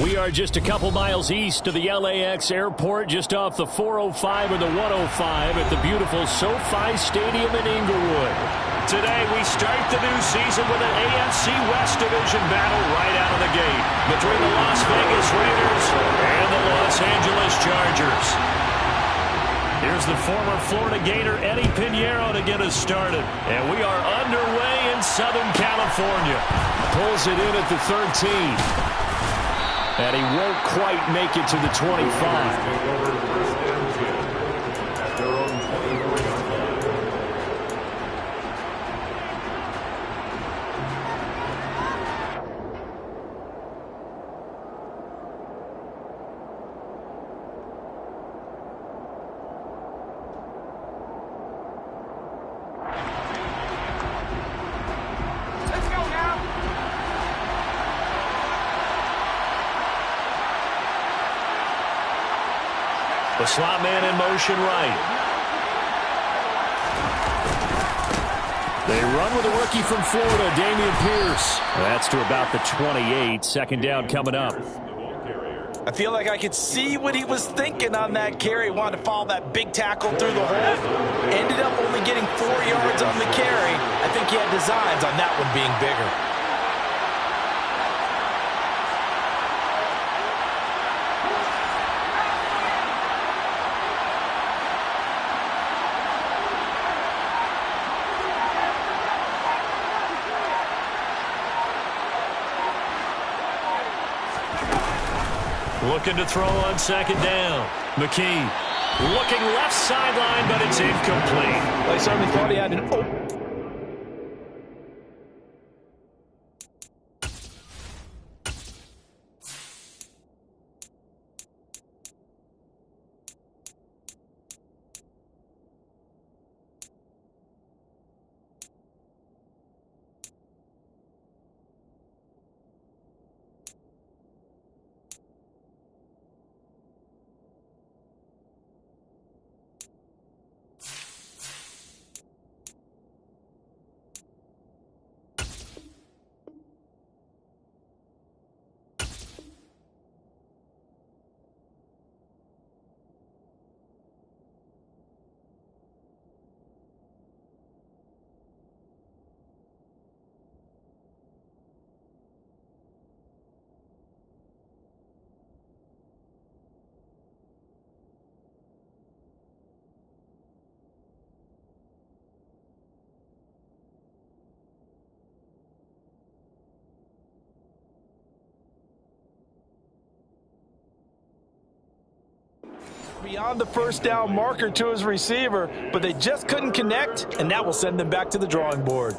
We are just a couple miles east of the LAX airport, just off the 405 and the 105 at the beautiful SoFi Stadium in Inglewood. Today we start the new season with an AFC West Division battle right out of the gate between the Las Vegas Raiders and the Los Angeles Chargers. Here's the former Florida Gator Eddie Pinheiro to get us started. And we are underway in Southern California. Pulls it in at the 13. And he won't quite make it to the 25. The slot man in motion right. They run with a rookie from Florida, Dameon Pierce. That's to about the 28. Second down coming up. I feel like I could see what he was thinking on that carry. Wanted to follow that big tackle through the hole. Ended up only getting 4 yards on the carry. I think he had designs on that one being bigger. Looking to throw on second down. McKee looking left sideline, but it's incomplete. I certainly thought he had an open. Beyond the first down marker to his receiver, but they just couldn't connect, and that will send them back to the drawing board.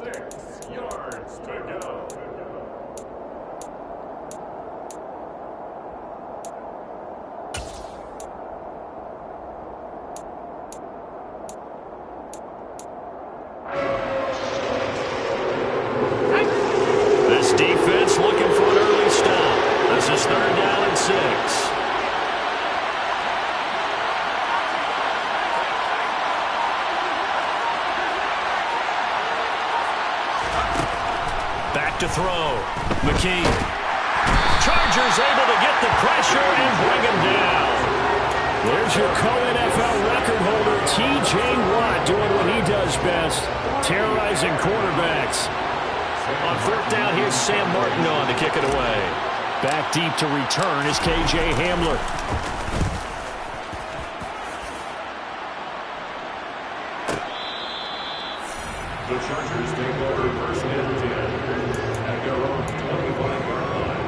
This defense looking for an early stop. This is third down and 6. Back to throw. McKee. Chargers able to get the pressure and bring him down. There's your co-NFL record holder, T.J. Watt, doing what he does best, terrorizing quarterbacks. On fourth down, here's Sam Martin on to kick it away. Back deep to return is K.J. Hamler. The Chargers take over first and 10 at their own 25-yard line.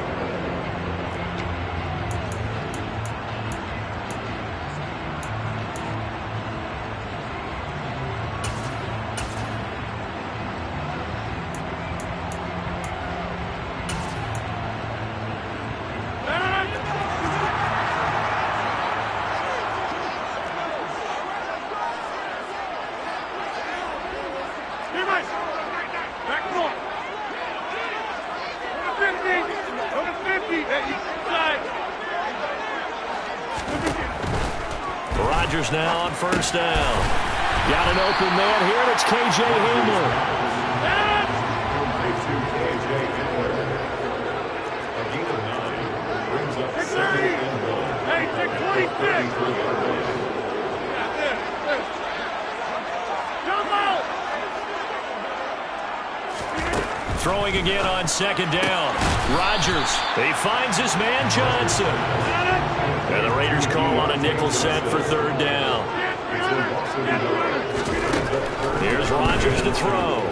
Rodgers now on first down. Got an open man here, and it's K.J. Hamler. KJ Hamler. A gain of 9 brings up Throwing again on second down. Rodgers. He finds his man Johnson. And the Raiders call on a nickel set for third down. Here's Rodgers to throw.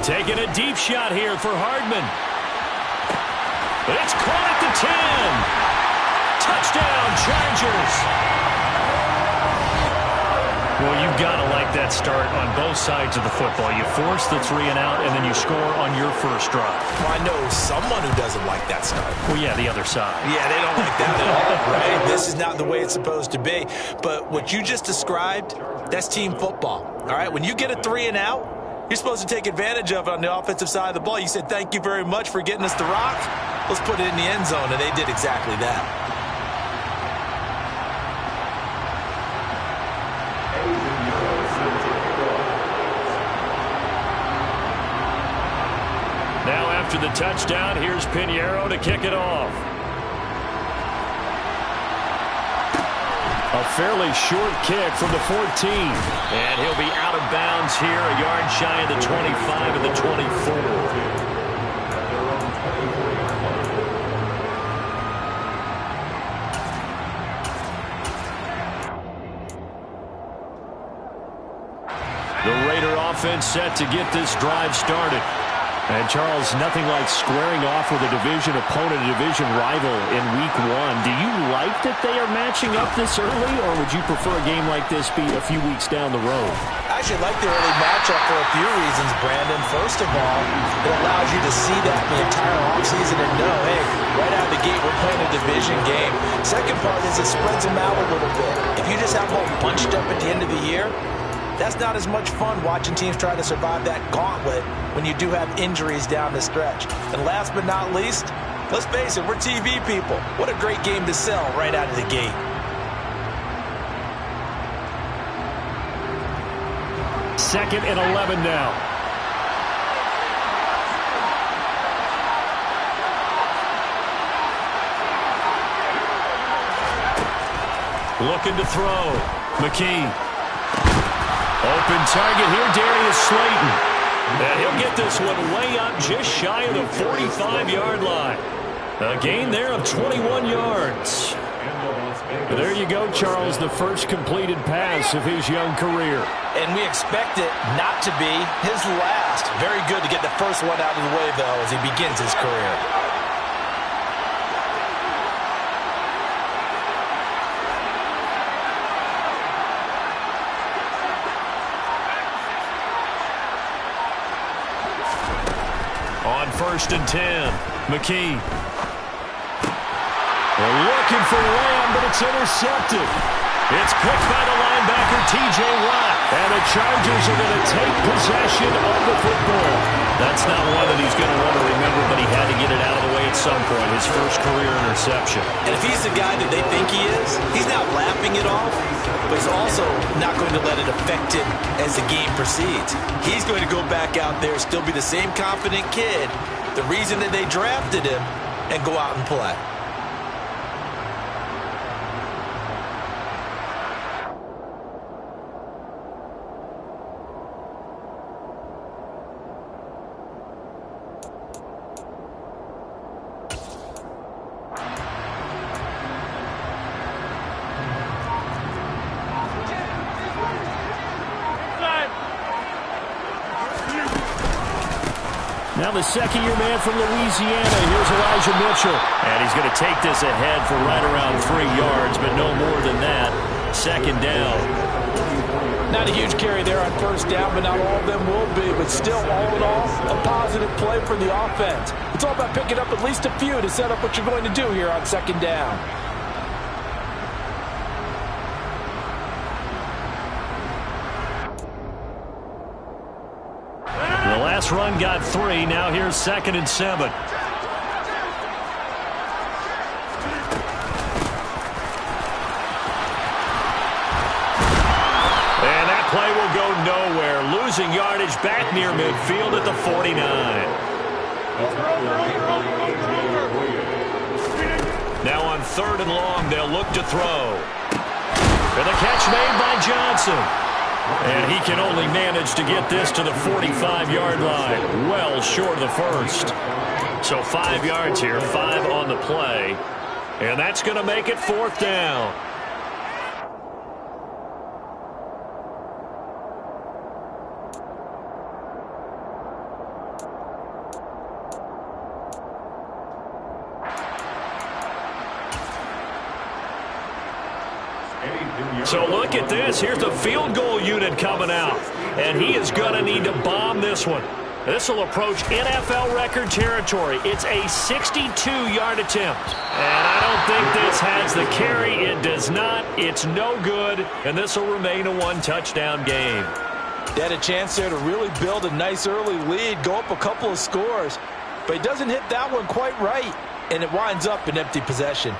Taking a deep shot here for Hardman. It's caught at the 10. Touchdown, Chargers. Well, you've got to like that start on both sides of the football. You force the 3 and out, and then you score on your first drive. Well, I know someone who doesn't like that start. Well, yeah, the other side. Yeah, they don't like that at all, right? This is not the way it's supposed to be. But what you just described, that's team football, all right? When you get a 3 and out, you're supposed to take advantage of it on the offensive side of the ball. You said, thank you very much for getting us the rock. Let's put it in the end zone, and they did exactly that. Now after the touchdown, here's Pinheiro to kick it off. A fairly short kick from the 14. And he'll be out of bounds here, a yard shy of the 25 of the 24. The Raider offense set to get this drive started. And, Charles, nothing like squaring off with a division opponent, a division rival in Week 1. Do you like that they are matching up this early, or would you prefer a game like this be a few weeks down the road? I actually like the early matchup for a few reasons, Brandon. First of all, it allows you to see that the entire offseason and know, hey, right out of the gate, we're playing a division game. Second part is it spreads them out a little bit. If you just have them all bunched up at the end of the year, that's not as much fun watching teams try to survive that gauntlet when you do have injuries down the stretch. And last but not least, let's face it, we're TV people. What a great game to sell right out of the gate. Second and 11 now. Looking to throw. McKee. Open target here, Darius Slayton. And he'll get this one way up just shy of the 45-yard line. A gain there of 21 yards. There you go, Charles, the first completed pass of his young career. And we expect it not to be his last. Very good to get the first one out of the way, though, as he begins his career. On 1st and 10, McKee. They're looking for Lamb, but it's intercepted. It's picked by the linebacker, T.J. Watt. And the Chargers are going to take possession of the football. That's not one that he's going to want to remember, but he had to get it out of the way at some point. His first career interception. And if he's the guy that they think he is, he's not laughing it off, but he's also not going to let it affect him as the game proceeds. He's going to go back out there, still be the same confident kid, the reason that they drafted him, and go out and play. Now the second-year man from Louisiana. Here's Elijah Mitchell. And he's going to take this ahead for right around 3 yards, but no more than that. Second down. Not a huge carry there on first down, but not all of them will be. But still, all in all, a positive play for the offense. It's all about picking up at least a few to set up what you're going to do here on second down. The last run got 3. Now here's 2nd and 7. And that play will go nowhere. Losing yardage back near midfield at the 49. Now on 3rd and long, they'll look to throw. And the catch made by Johnson. And he can only manage to get this to the 45-yard line. Well short of the first. So 5 yards here, 5 on the play. And that's going to make it 4th down. So look at this. Here's the field goal unit coming out. And he is going to need to bomb this one. This will approach NFL record territory. It's a 62-yard attempt. And I don't think this has the carry. It does not. It's no good. And this will remain a 1-touchdown game. They had a chance there to really build a nice early lead, go up a couple of scores. But he doesn't hit that one quite right. And it winds up in empty possession.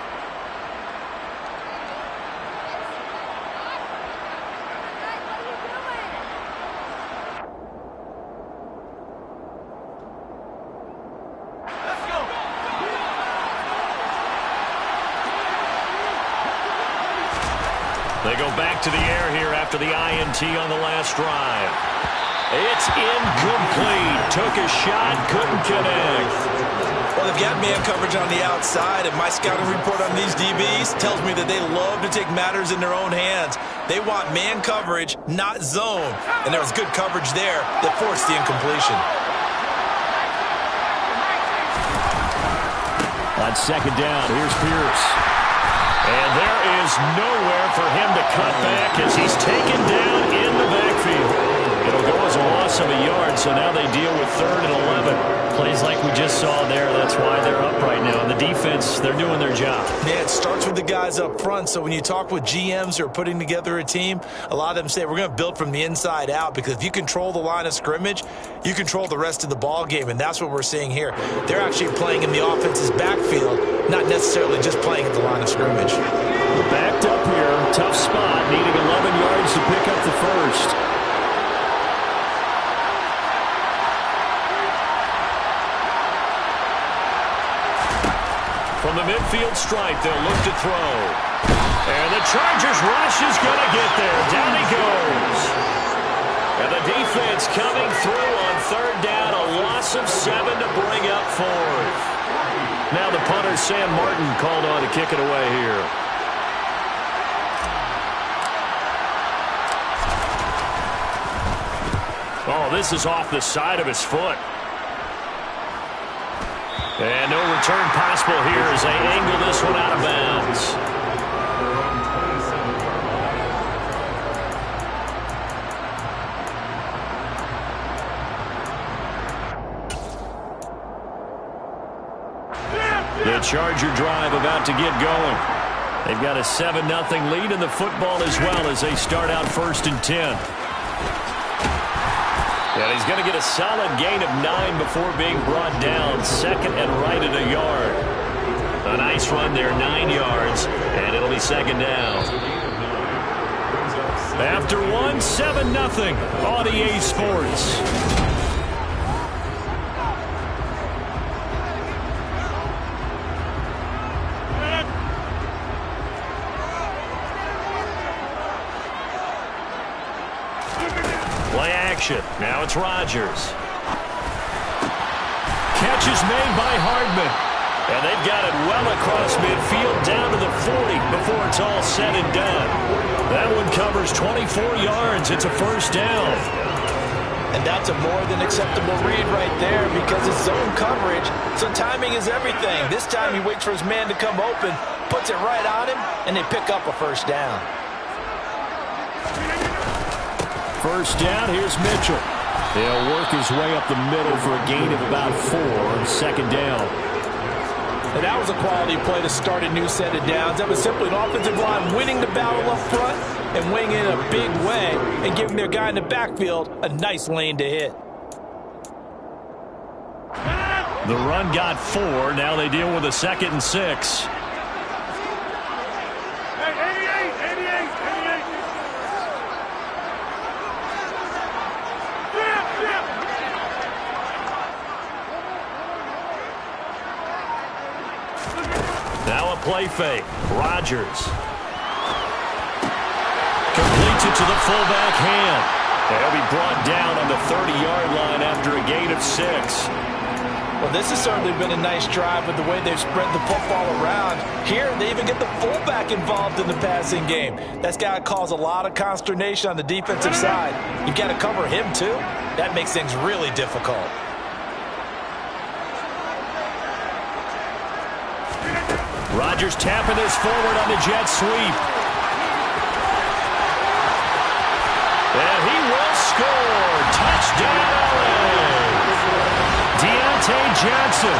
They go back to the air here after the INT on the last drive. It's incomplete. Took a shot, couldn't connect. Well, they've got man coverage on the outside, and my scouting report on these DBs tells me that they love to take matters in their own hands. They want man coverage, not zone. And there was good coverage there that forced the incompletion. On 2nd down, here's Pierce. And there is nowhere for him to cut back as he's taken down in the backfield. It'll go as a loss of a yard, so now they deal with 3rd and 11. Plays like we just saw there, that's why they're up right now. And the defense, they're doing their job. Yeah, it starts with the guys up front, so when you talk with GMs who are putting together a team, a lot of them say we're going to build from the inside out, because if you control the line of scrimmage, you control the rest of the ball game, and that's what we're seeing here. They're actually playing in the offense's backfield, not necessarily just playing at the line of scrimmage. Backed up here, tough spot, needing 11 yards to pick up the first. From the midfield stripe, they'll look to throw. And the Chargers rush is going to get there. Down he goes. And the defense coming through on 3rd down, a loss of 7 to bring up 4th. Now the punter, Sam Martin, called on to kick it away here. Oh, this is off the side of his foot. And no return possible here as they angle this one out of bounds. The Charger drive about to get going. They've got a 7-0 lead in the football as well as they start out 1st and 10. And he's going to get a solid gain of 9 before being brought down. 2nd and right at a yard. A nice run there, 9 yards, and it'll be 2nd down. After 7-0 on EA Sports. Play action. Now it's Rodgers. Catch is made by Hardman. And they've got it well across midfield down to the 40 before it's all said and done. That one covers 24 yards. It's a 1st down. And that's a more than acceptable read right there because it's zone coverage, so timing is everything. This time he waits for his man to come open, puts it right on him, and they pick up a 1st down. 1st down, here's Mitchell. He'll work his way up the middle for a gain of about 4. 2nd down. And that was a quality play to start a new set of downs. That was simply an offensive line winning the battle up front and winning in a big way and giving their guy in the backfield a nice lane to hit. The run got 4. Now they deal with a 2nd and 6. Now a play fake. Rodgers. Completes it to the fullback hand. They'll be brought down on the 30-yard line after a gain of 6. Well, this has certainly been a nice drive with the way they've spread the football around. Here, they even get the fullback involved in the passing game. That's got to cause a lot of consternation on the defensive side. You've got to cover him, too. That makes things really difficult. Rodgers tapping this forward on the jet sweep. And he will score. Touchdown, LA. Deontay Johnson,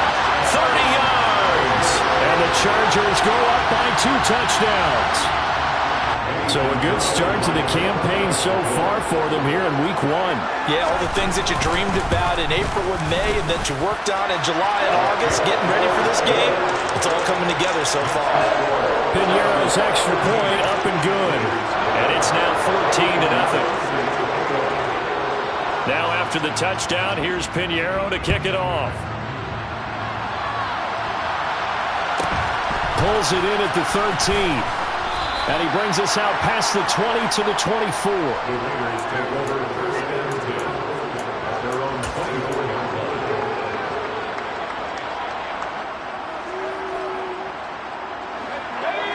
30 yards. And the Chargers go up by 2 touchdowns. So a good start to the campaign so far for them here in Week 1. Yeah, all the things that you dreamed about in April and May and that you worked on in July and August, getting ready for this game, it's all coming together so far. Piñeiro's extra point up and good. And it's now 14-0. Now after the touchdown, here's Piñeiro to kick it off. Pulls it in at the 13. And he brings us out past the 20 to the 24. The Raiders take over first and 10 at their own 24-yard line.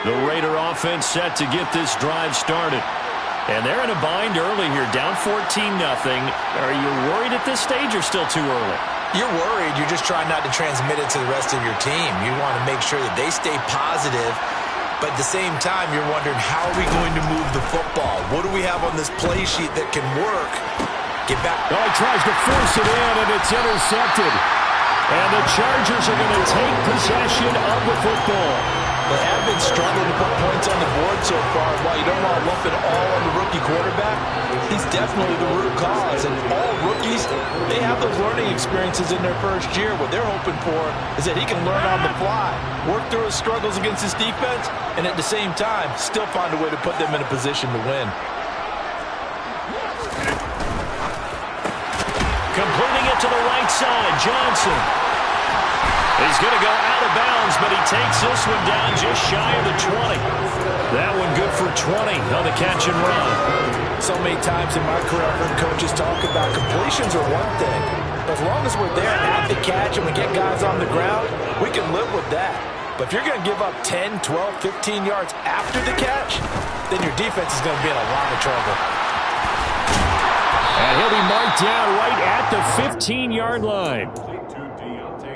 The Raider offense set to get this drive started. And they're in a bind early here, down 14-0. Are you worried at this stage or still too early? You're worried. You're just trying not to transmit it to the rest of your team. You want to make sure that they stay positive. But at the same time, you're wondering, how are we going to move the football? What do we have on this play sheet that can work? Get back. Oh, he tries to force it in, and it's intercepted. And the Chargers are going to take possession of the football. They have been struggling to put points on the board so far. While you don't want to lump it all on the rookie quarterback, he's definitely the root cause. And all rookies, they have those learning experiences in their first year. What they're hoping for is that he can learn on the fly, work through his struggles against his defense, and at the same time, still find a way to put them in a position to win. Completing it to the right side, Johnson. He's going to go out of bounds, but he takes this one down just shy of the 20. That one good for 20 on the catch and run. So many times in my career, I've heard coaches talk about completions are one thing. But as long as we're there at the catch and we get guys on the ground, we can live with that. But if you're going to give up 10, 12, 15 yards after the catch, then your defense is going to be in a lot of trouble. And he'll be marked down right at the 15-yard line.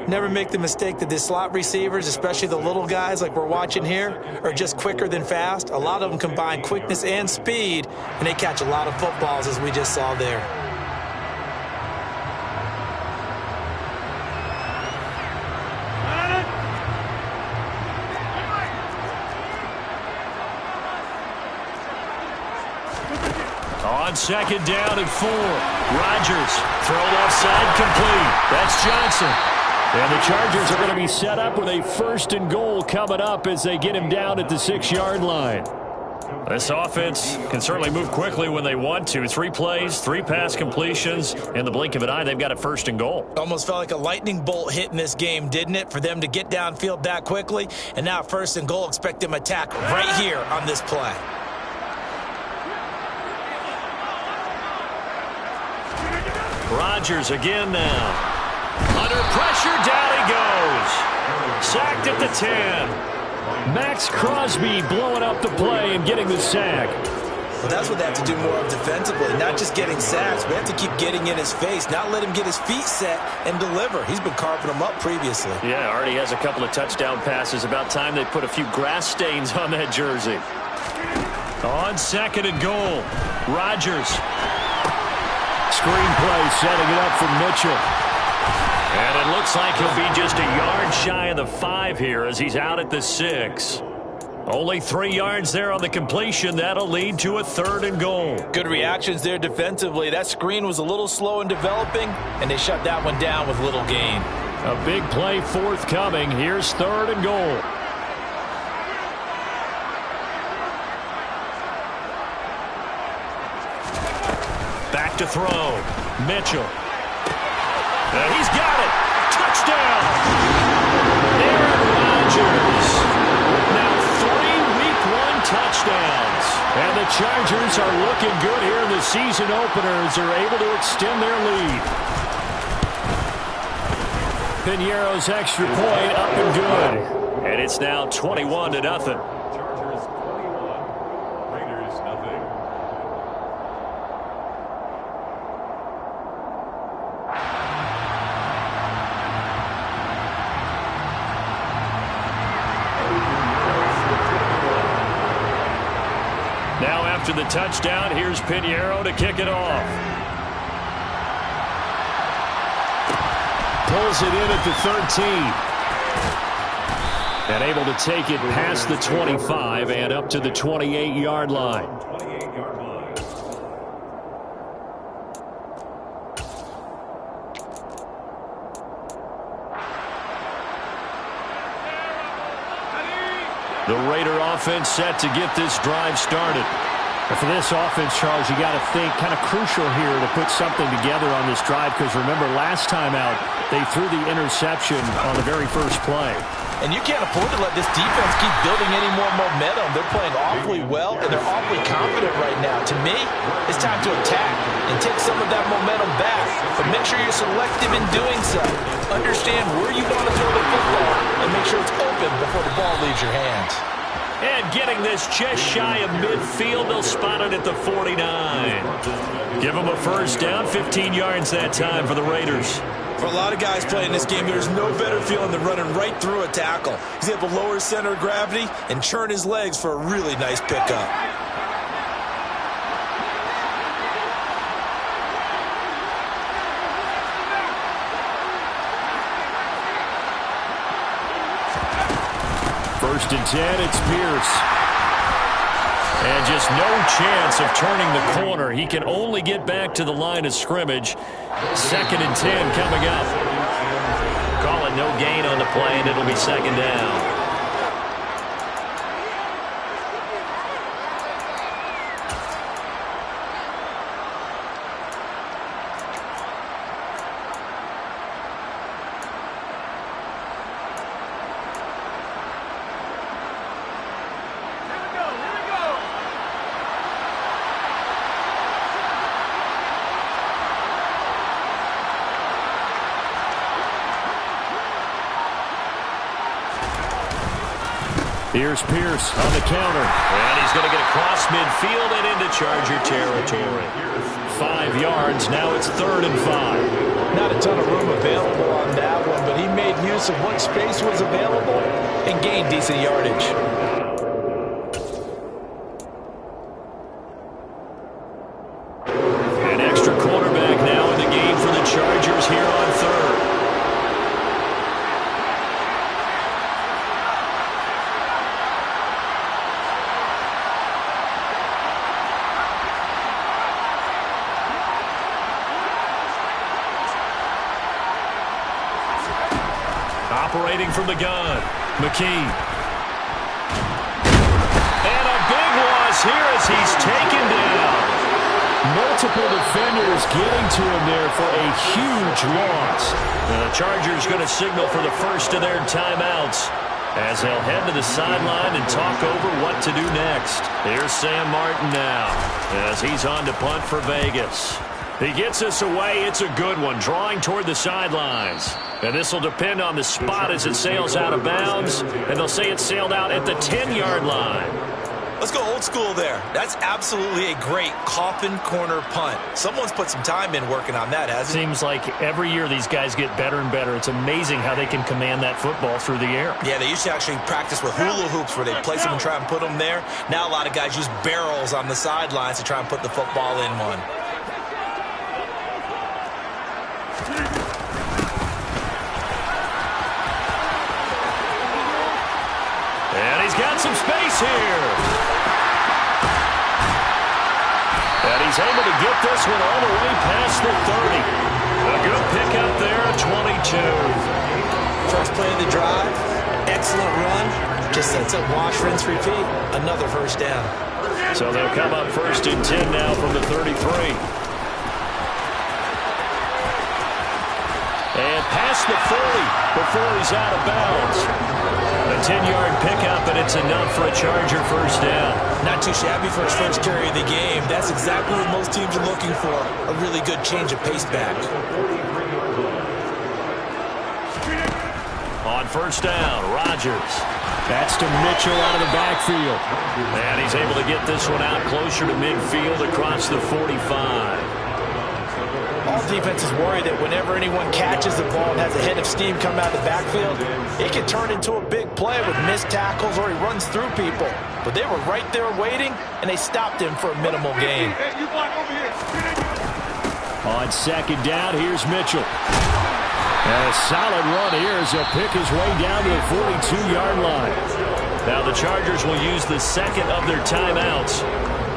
Never make the mistake that the slot receivers, especially the little guys like we're watching here, are just quicker than fast. A lot of them combine quickness and speed, and they catch a lot of footballs, as we just saw there. On second down and 4. Rodgers thrown offside, complete. That's Johnson. And the Chargers are going to be set up with a 1st and goal coming up as they get him down at the 6-yard line. This offense can certainly move quickly when they want to. 3 plays, 3 pass completions. In the blink of an eye, they've got a 1st and goal. Almost felt like a lightning bolt hit in this game, didn't it? For them to get downfield that quickly. And now 1st and goal, expect them to attack right here on this play. Rodgers again now. Under pressure, down he goes. Sacked at the 10. Max Crosby blowing up the play and getting the sack. Well, that's what they have to do more of defensively, not just getting sacks. We have to keep getting in his face, not let him get his feet set and deliver. He's been carving them up previously. Yeah, already has a couple of touchdown passes. About time they put a few grass stains on that jersey. On 2nd and goal, Rodgers. Screenplay setting it up for Mitchell. And it looks like he'll be just a yard shy of the 5 here as he's out at the 6. Only 3 yards there on the completion. That'll lead to a 3rd and goal. Good reactions there defensively. That screen was a little slow in developing, and they shut that one down with little gain. A big play forthcoming. Here's 3rd and goal. Back to throw. Mitchell. And he's got it. Touchdown. Aaron Rodgers. Now 3 Week 1 touchdowns. And the Chargers are looking good here in the season openers. They're able to extend their lead. Piñeiro's extra point up and good. And it's now 21-0. Chargers 21, Raiders nothing. Now after the touchdown, here's Piñeiro to kick it off. Pulls it in at the 13. And able to take it past the 25 and up to the 28-yard line. 28-yard line. The Raider offense set to get this drive started. And for this offense, Charles, you got to think kind of crucial here to put something together on this drive, because remember last time out they threw the interception on the very first play. And you can't afford to let this defense keep building any more momentum. They're playing awfully well, and they're awfully confident right now. To me, it's time to attack and take some of that momentum back. But make sure you're selective in doing so. Understand where you want to throw the football, and make sure it's open before the ball leaves your hands. And getting this just shy of midfield, they'll spot it at the 49. Give them a first down, 15 yards that time for the Raiders. For a lot of guys playing this game, there's no better feeling than running right through a tackle. He's able to lower his center of gravity and churn his legs for a really nice pickup. First and 10, it's Pierce. And just no chance of turning the corner. He can only get back to the line of scrimmage. Second and 10 coming up. Call it no gain on the play, and it'll be second down. Here's Pierce on the counter. And he's going to get across midfield and into Charger territory. 5 yards. Now it's 3rd and 5. Not a ton of room available on that one, but he made use of what space was available and gained decent yardage. An extra quarterback now in the game for the Chargers here on 3rd. Operating from the gun, McKee. And a big loss here as he's taken down. Multiple defenders getting to him there for a huge loss. The Chargers going to signal for the first of their timeouts as they'll head to the sideline and talk over what to do next. Here's Sam Martin now as he's on to punt for Vegas. He gets us away. It's a good one, drawing toward the sidelines. And this will depend on the spot as it sails out of bounds. And they'll say it sailed out at the 10-yard line. Let's go old school there. That's absolutely a great coffin corner punt. Someone's put some time in working on that, hasn't it? Seems like every year these guys get better and better. It's amazing how they can command that football through the air. Yeah, they used to actually practice with hula hoops where they place them and try and put them there. Now a lot of guys use barrels on the sidelines to try and put the football in one. And he's got some space here. And he's able to get this one all the way past the 30. A good pickup there at 22. First play of the drive, excellent run. Just sets up wash, rinse, repeat. Another first down. So they'll come up 1st and 10 now from the 33. And past the 40 before he's out of bounds. The 10-yard pickup, and it's enough for a Charger first down. Not too shabby for his first carry of the game. That's exactly what most teams are looking for, a really good change of pace back. On first down, Rodgers. That's to Mitchell out of the backfield. And he's able to get this one out closer to midfield across the 45. All defenses worry that whenever anyone catches the ball and has a head of steam come out of the backfield, it can turn into a big play with missed tackles or he runs through people. But they were right there waiting, and they stopped him for a minimal gain. On second down, here's Mitchell. And a solid run here as he'll pick his way down to the 42-yard line. Now the Chargers will use the second of their timeouts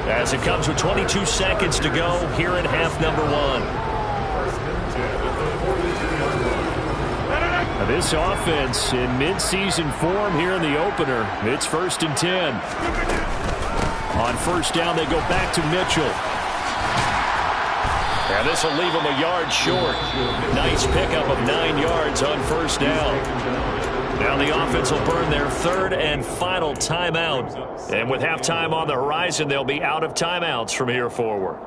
as it comes with 22 seconds to go here in half number one. Now this offense in midseason form here in the opener. It's 1st and 10. On first down, they go back to Mitchell. And this will leave him a yard short. Nice pickup of 9 yards on first down. Now the offense will burn their third and final timeout. And with halftime on the horizon, they'll be out of timeouts from here forward.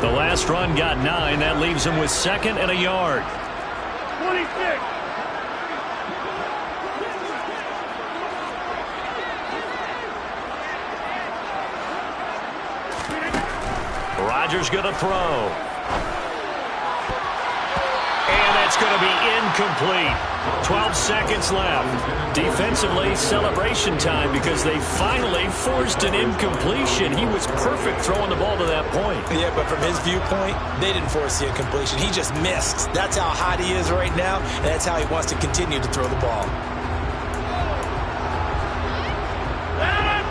The last run got 9. That leaves him with second and a yard. 26. Rodgers going to throw. And that's going to be incomplete. 12 seconds left. Defensively, celebration time because they finally forced an incompletion. He was perfect throwing the ball to that point. Yeah, but from his viewpoint, they didn't force the incompletion. He just missed. That's how hot he is right now, and that's how he wants to continue to throw the ball.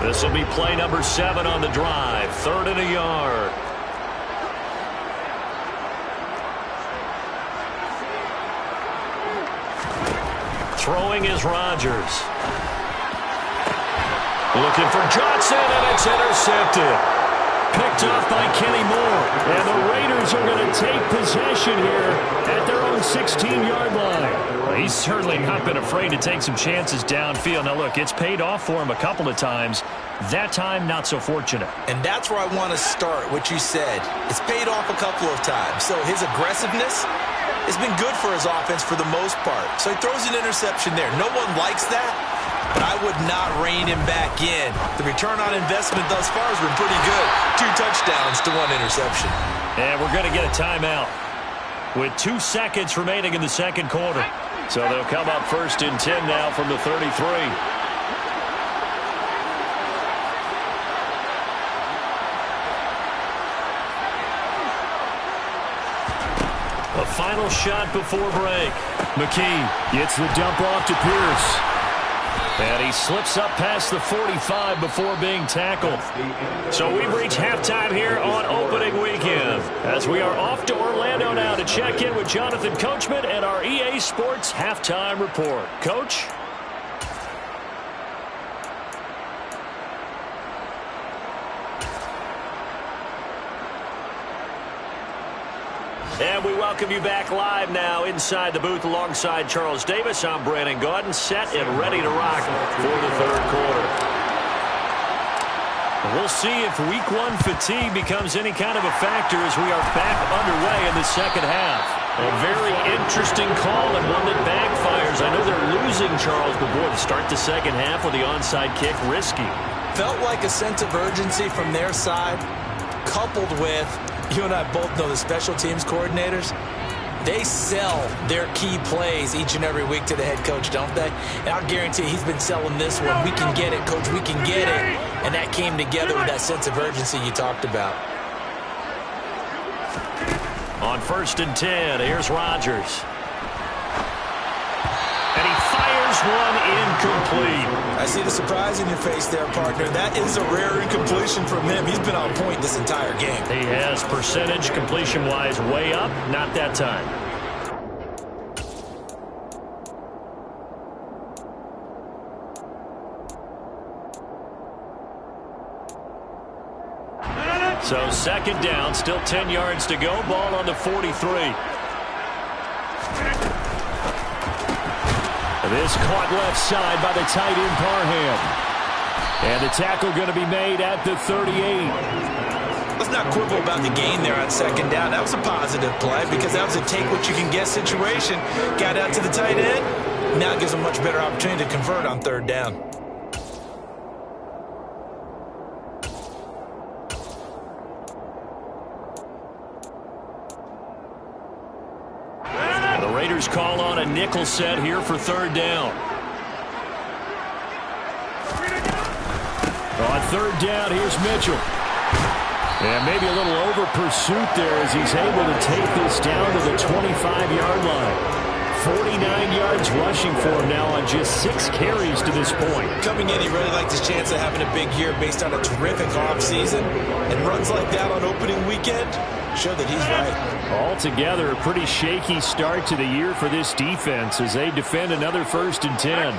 This will be play number 7 on the drive. 3rd and a yard. Throwing is Rodgers. Looking for Johnson, and it's intercepted. Picked off by Kenny Moore. And the Raiders are going to take possession here at their own 16-yard line. Well, he's certainly not been afraid to take some chances downfield. Now, look, it's paid off for him a couple of times. That time, not so fortunate. And that's where I want to start, what you said. It's paid off a couple of times. So his aggressiveness has been good for his offense for the most part. So he throws an interception there. No one likes that, but I would not rein him back in. The return on investment thus far has been pretty good. 2 touchdowns to 1 interception. And we're going to get a timeout with 2 seconds remaining in the second quarter. So they'll come up 1st and 10 now from the 33. A final shot before break. McKee gets the dump off to Pierce. And he slips up past the 45 before being tackled. So we've reached halftime here on opening weekend, as we are off to Orlando now to check in with Jonathan Coachman and our EA Sports Halftime Report. Coach? And we welcome you back live now inside the booth alongside Charles Davis. I'm Brandon Gaudin, set and ready to rock for the third quarter. We'll see if week 1 fatigue becomes any kind of a factor as we are back underway in the second half. A very interesting call and one that backfires. I know they're losing, Charles, but boy, to start the second half with the onside kick, risky. Felt like a sense of urgency from their side, coupled with, you and I both know the special teams coordinators, they sell their key plays each and every week to the head coach, don't they? And I'll guarantee he's been selling this one. We can get it, coach, we can get it. And that came together with that sense of urgency you talked about. On 1st and 10, here's Rodgers. And he fires one incomplete. I see the surprise in your face there, partner. That is a rare incompletion from him. He's been on point this entire game. He has percentage completion-wise way up, not that time. So second down, still 10 yards to go. Ball on the 43. This caught left side by the tight end Parham. And the tackle going to be made at the 38. Let's not quibble about the gain there on second down. That was a positive play because that was a take-what-you-can-get situation. Got out to the tight end. Now it gives them a much better opportunity to convert on third down. The Raiders call on a nickel set here for third down. On third down, here's Mitchell. And maybe a little over pursuit there as he's able to take this down to the 25-yard line. 49 yards rushing for him now on just 6 carries to this point. Coming in, he really liked his chance of having a big year based on a terrific offseason. And runs like that on opening weekend show that he's right. Altogether, a pretty shaky start to the year for this defense as they defend another 1st and 10.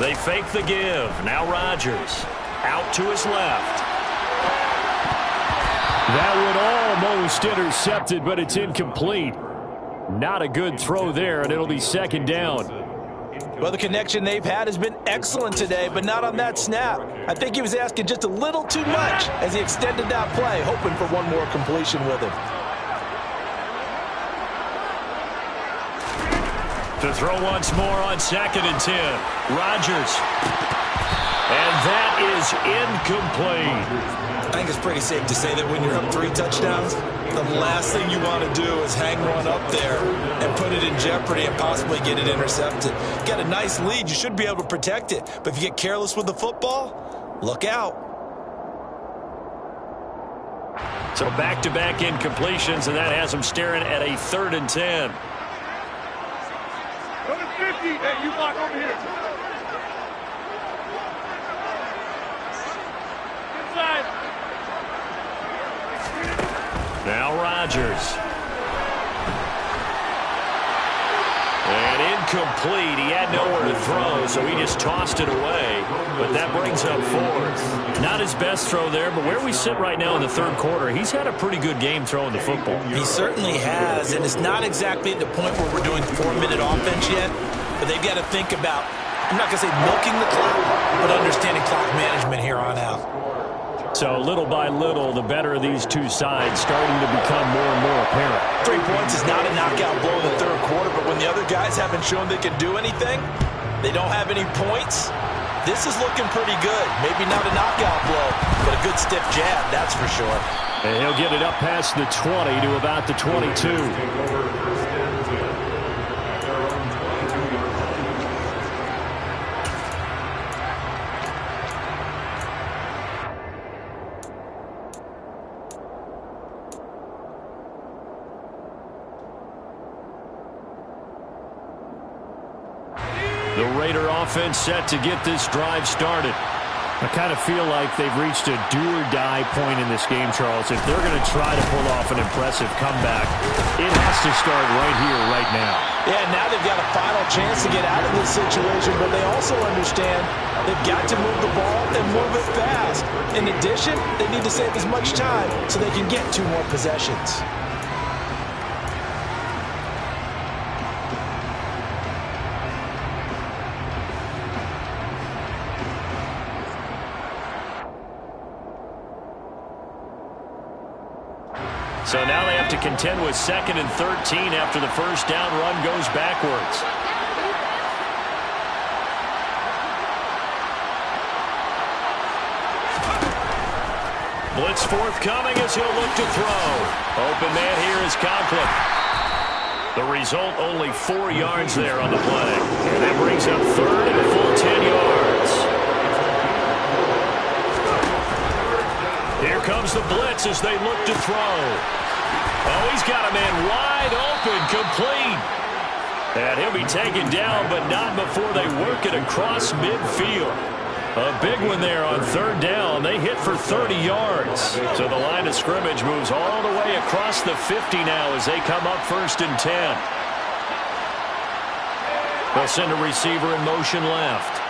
They fake the give. Now Rodgers out to his left. That one almost intercepted, but it's incomplete. Not a good throw there, and it'll be second down. Well, the connection they've had has been excellent today, but not on that snap. I think he was asking just a little too much as he extended that play, hoping for one more completion with him. To throw once more on 2nd and 10. Rodgers. And that is incomplete. I think it's pretty safe to say that when you're up 3 touchdowns, the last thing you want to do is hang one up there and put it in jeopardy and possibly get it intercepted. Got a nice lead. You should be able to protect it. But if you get careless with the football, look out. So back-to-back incompletions, and that has them staring at a 3rd and 10. Number 50, hey, you block over here. Inside. Now Rodgers. And incomplete. He had nowhere to throw, so he just tossed it away. But that brings up 4th. Not his best throw there, but where we sit right now in the 3rd quarter, he's had a pretty good game throwing the football. He certainly has, and it's not exactly at the point where we're doing 4-minute offense yet, but they've got to think about, I'm not going to say milking the clock, but understanding clock management here on out. So little by little, the better of these two sides starting to become more and more apparent. 3 points is not a knockout blow in the 3rd quarter, but when the other guys haven't shown they can do anything, they don't have any points, this is looking pretty good. Maybe not a knockout blow, but a good stiff jab, that's for sure. And he'll get it up past the 20 to about the 22. The Raider offense set to get this drive started. I kind of feel like they've reached a do-or-die point in this game, Charles. If they're going to try to pull off an impressive comeback, it has to start right here, right now. Yeah, now they've got a final chance to get out of this situation, but they also understand they've got to move the ball and move it fast. In addition, they need to save as much time so they can get 2 more possessions. So now they have to contend with 2nd and 13 after the first down run goes backwards. Blitz forthcoming as he'll look to throw. Open man here is Conklin. The result, only 4 yards there on the play. And that brings up 3rd and a full 10 yards. Here comes the blitz as they look to throw. Oh, he's got a man wide open, complete. And he'll be taken down, but not before they work it across midfield. A big one there on 3rd down. They hit for 30 yards. So the line of scrimmage moves all the way across the 50 now as they come up 1st and 10. They'll send a receiver in motion left.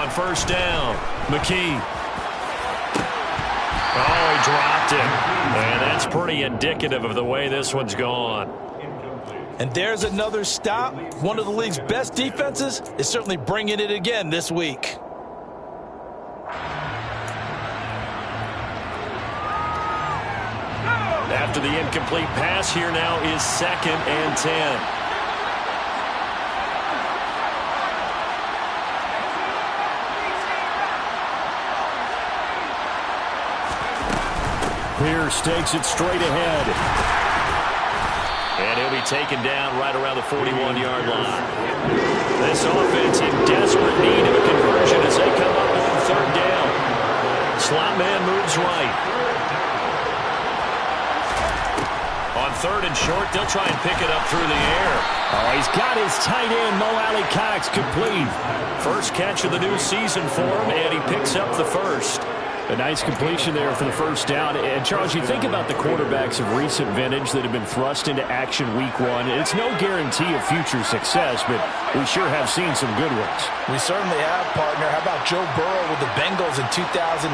on first down. McKee. Oh, he dropped it. And that's pretty indicative of the way this one's gone. And there's another stop. One of the league's best defenses is certainly bringing it again this week. After the incomplete pass, here now is 2nd and 10. Pierce takes it straight ahead. And he'll be taken down right around the 41-yard line. This offense in desperate need of a conversion as they come up on 3rd down. Slot man moves right. On 3rd and short, they'll try and pick it up through the air. Oh, he's got his tight end, Mo Alley-Cox, complete. First catch of the new season for him, and he picks up the first. A nice completion there for the first down. And, Charles, you think about the quarterbacks of recent vintage that have been thrust into action week 1. It's no guarantee of future success, but we sure have seen some good ones. We certainly have, partner. How about Joe Burrow with the Bengals in 2020?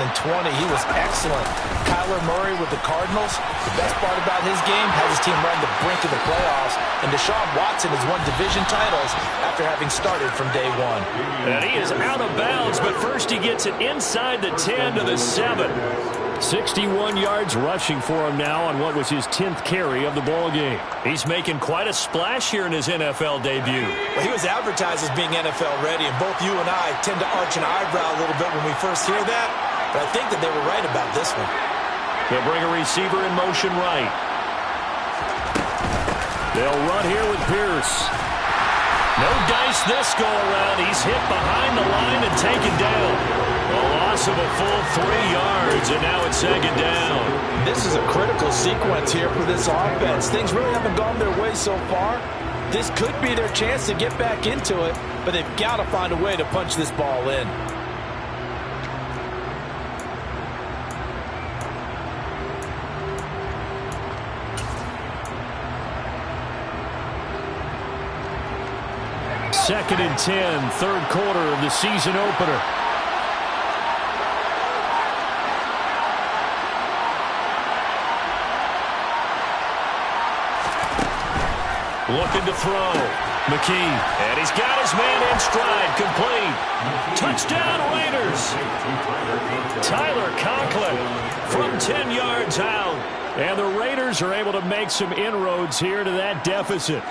He was excellent. Kyler Murray with the Cardinals. The best part about his game has his team run the brink of the playoffs. And Deshaun Watson has won division titles after having started from day 1. And he is out of bounds, but first he gets it inside the 10 to the 7. 61 yards rushing for him now on what was his 10th carry of the ball game. He's making quite a splash here in his NFL debut. Well, he was advertised as being NFL ready, and both you and I tend to arch an eyebrow a little bit when we first hear that, but I think that they were right about this one. They'll bring a receiver in motion right. They'll run here with Pierce. No dice this go around. He's hit behind the line and taken down. A loss of a full 3 yards, and now it's 2nd down. This is a critical sequence here for this offense. Things really haven't gone their way so far. This could be their chance to get back into it, but they've got to find a way to punch this ball in. Second and 10, 3rd quarter of the season opener. Looking to throw. McKee. And he's got his man in stride. Complete. Touchdown Raiders. Tyler Conklin from 10 yards out. And the Raiders are able to make some inroads here to that deficit.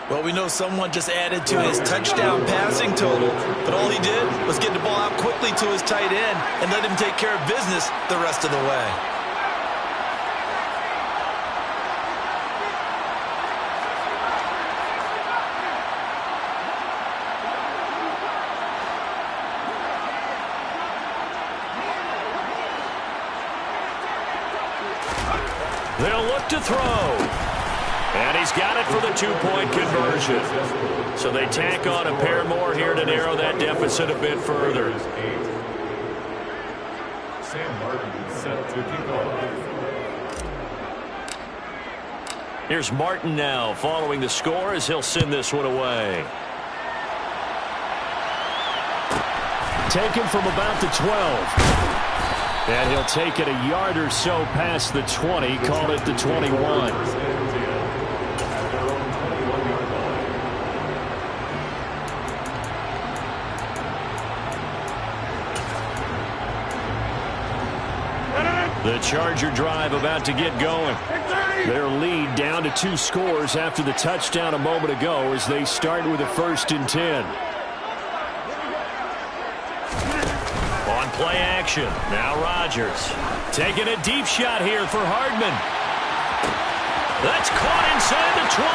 Well, we know someone just added to his touchdown passing total, but all he did was get the ball out quickly to his tight end and let him take care of business the rest of the way. They'll look to throw. And he's got it for the 2-point conversion. So they tack on a pair more here to narrow that deficit a bit further. Sam Martin set to kick off. Here's Martin now following the score as he'll send this one away. Taken from about the 12. And he'll take it a yard or so past the 20, call it the 21. The Charger drive about to get going. Their lead down to 2 scores after the touchdown a moment ago as they start with a 1st and 10. On play action. Now Rodgers. Taking a deep shot here for Hardman. That's caught inside the 20.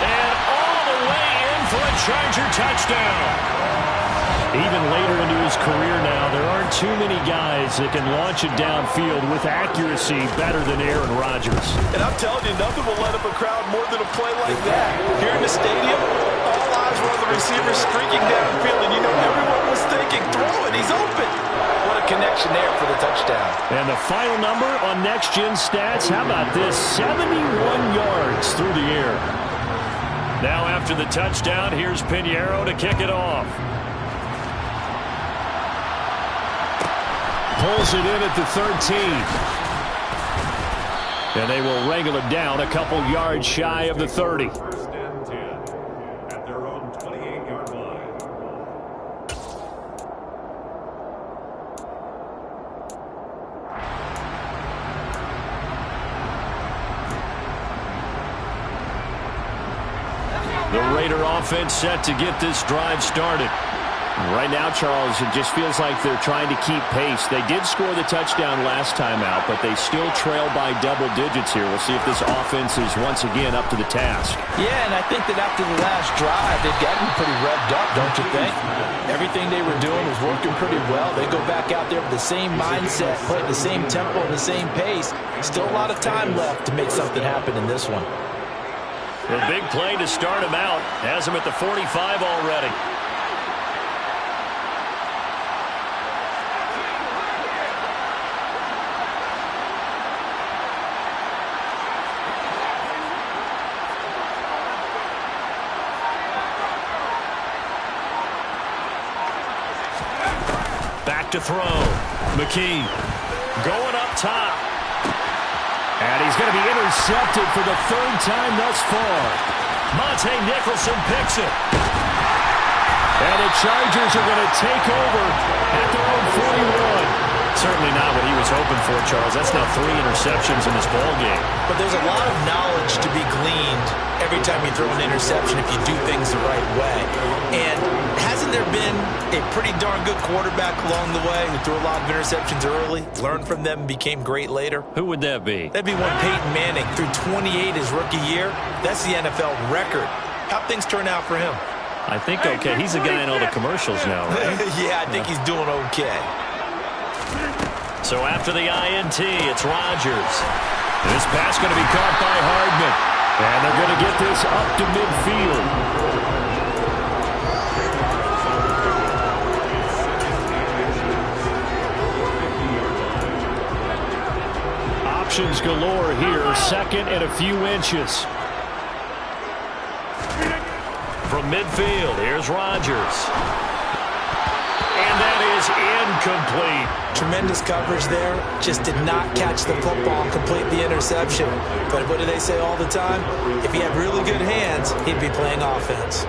And all the way in for a Charger touchdown. Even later into his career now, there aren't too many guys that can launch it downfield with accuracy better than Aaron Rodgers. And I'm telling you, nothing will let up a crowd more than a play like that. Here in the stadium, all eyes were on the receiver streaking downfield, and you know everyone was thinking, throw it, he's open. What a connection there for the touchdown. And the final number on Next Gen Stats, how about this? 71 yards through the air. Now after the touchdown, here's Pinheiro to kick it off. Pulls it in at the 13. And they will wrangle it down a couple yards shy of the 30. First and 10 at their own 28-yard line. The Raider offense set to get this drive started. Right now, Charles, it just feels like they're trying to keep pace. They did score the touchdown last time out, but they still trail by double digits here. We'll see if this offense is once again up to the task. Yeah, and I think that after the last drive, they've gotten pretty revved up, don't you think? Everything they were doing was working pretty well. They go back out there with the same mindset, play at the same tempo, and the same pace. Still a lot of time left to make something happen in this one. The big play to start him out has him at the 45 already. Back to throw. McKee going up top. And he's going to be intercepted for the third time thus far. Monte Nicholson picks it. And the Chargers are going to take over at their own 41. Certainly not what he was hoping for, Charles. That's now 3 interceptions in this ballgame. But there's a lot of knowledge to be gleaned every time you throw an interception if you do things the right way. And hasn't there been a pretty darn good quarterback along the way who threw a lot of interceptions early, learned from them, and became great later? Who would that be? That'd be one Peyton Manning. Threw 28 his rookie year. That's the NFL record. How'd things turn out for him? I think okay. He's a guy in all the commercials now, right? Yeah, I think he's doing okay. So after the INT, it's Rodgers. This pass going to be caught by Hardman. And they're going to get this up to midfield. Options galore here. Second and a few inches. From midfield, here's Rodgers. And that is incomplete. Tremendous coverage there. Just did not catch the football and complete the interception. But what do they say all the time? If he had really good hands, he'd be playing offense.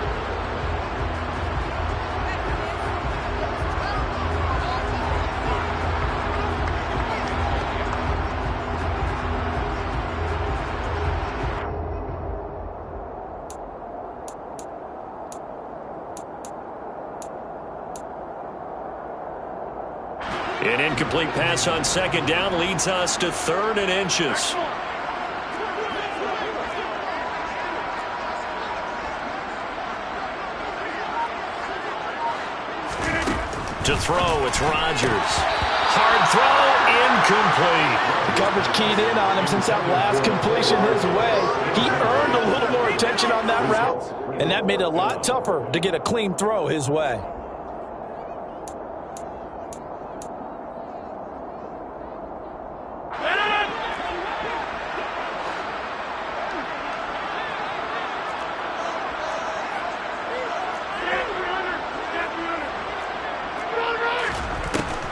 An incomplete pass on second down leads us to 3rd and inches. To throw, it's Rodgers. Hard throw, incomplete. The coverage keyed in on him since that last completion his way. He earned a little more attention on that route, and that made it a lot tougher to get a clean throw his way.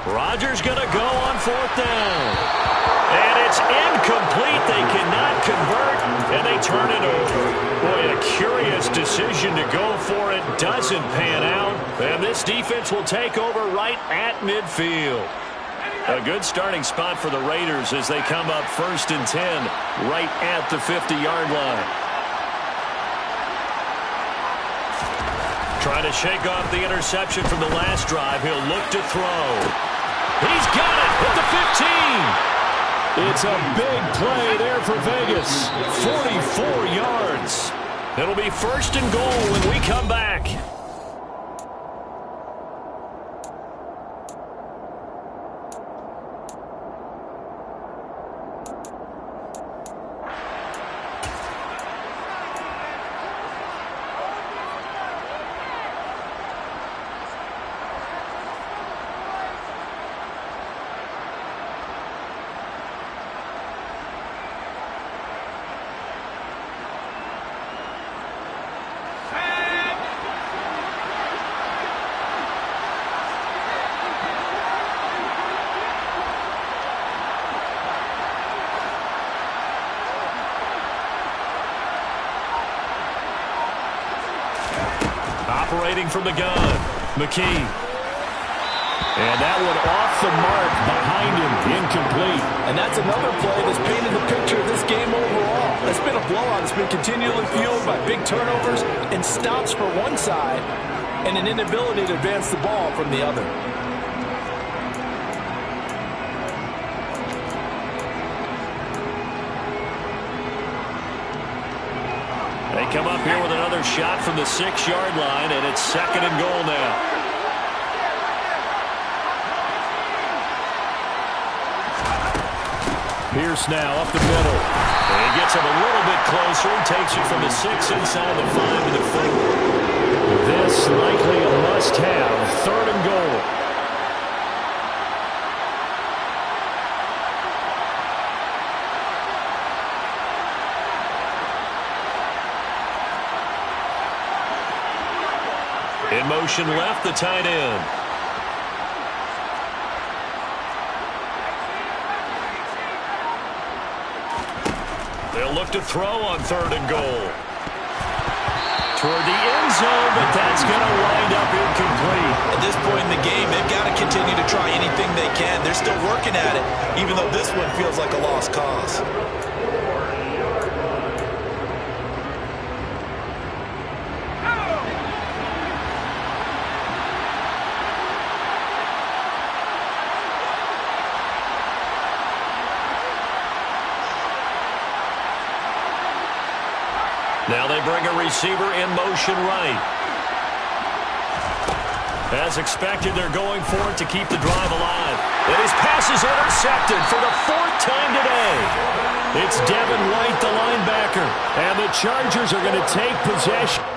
Rodgers going to go on 4th down. And it's incomplete. They cannot convert, and they turn it over. Boy, a curious decision to go for it. Doesn't pan out. And this defense will take over right at midfield. A good starting spot for the Raiders as they come up 1st and 10 right at the 50-yard line. Trying to shake off the interception from the last drive. He'll look to throw. He's got it at the 15. It's a big play there for Vegas. 44 yards. It'll be 1st and goal when we come back. Operating from the gun, McKee. And that one off the mark behind him, incomplete. And that's another play that's painted the picture of this game overall. It's been a blowout. It's been continually fueled by big turnovers and stops for one side and an inability to advance the ball from the other. They come up here with another shot from the 6-yard line, and it's 2nd and goal now. Pierce now up the middle. And he gets him a little bit closer and takes it from the 6 inside the 5 to the 4. This likely a must-have, 3rd and goal. In motion left, the tight end. They'll look to throw on 3rd and goal. Toward the end zone, but that's going to wind up incomplete. At this point in the game, they've got to continue to try anything they can. They're still working at it, even though this one feels like a lost cause. Now they bring a receiver in motion right. As expected, they're going for it to keep the drive alive. And his pass is intercepted for the 4th time today. It's Devin White, the linebacker. And the Chargers are going to take possession.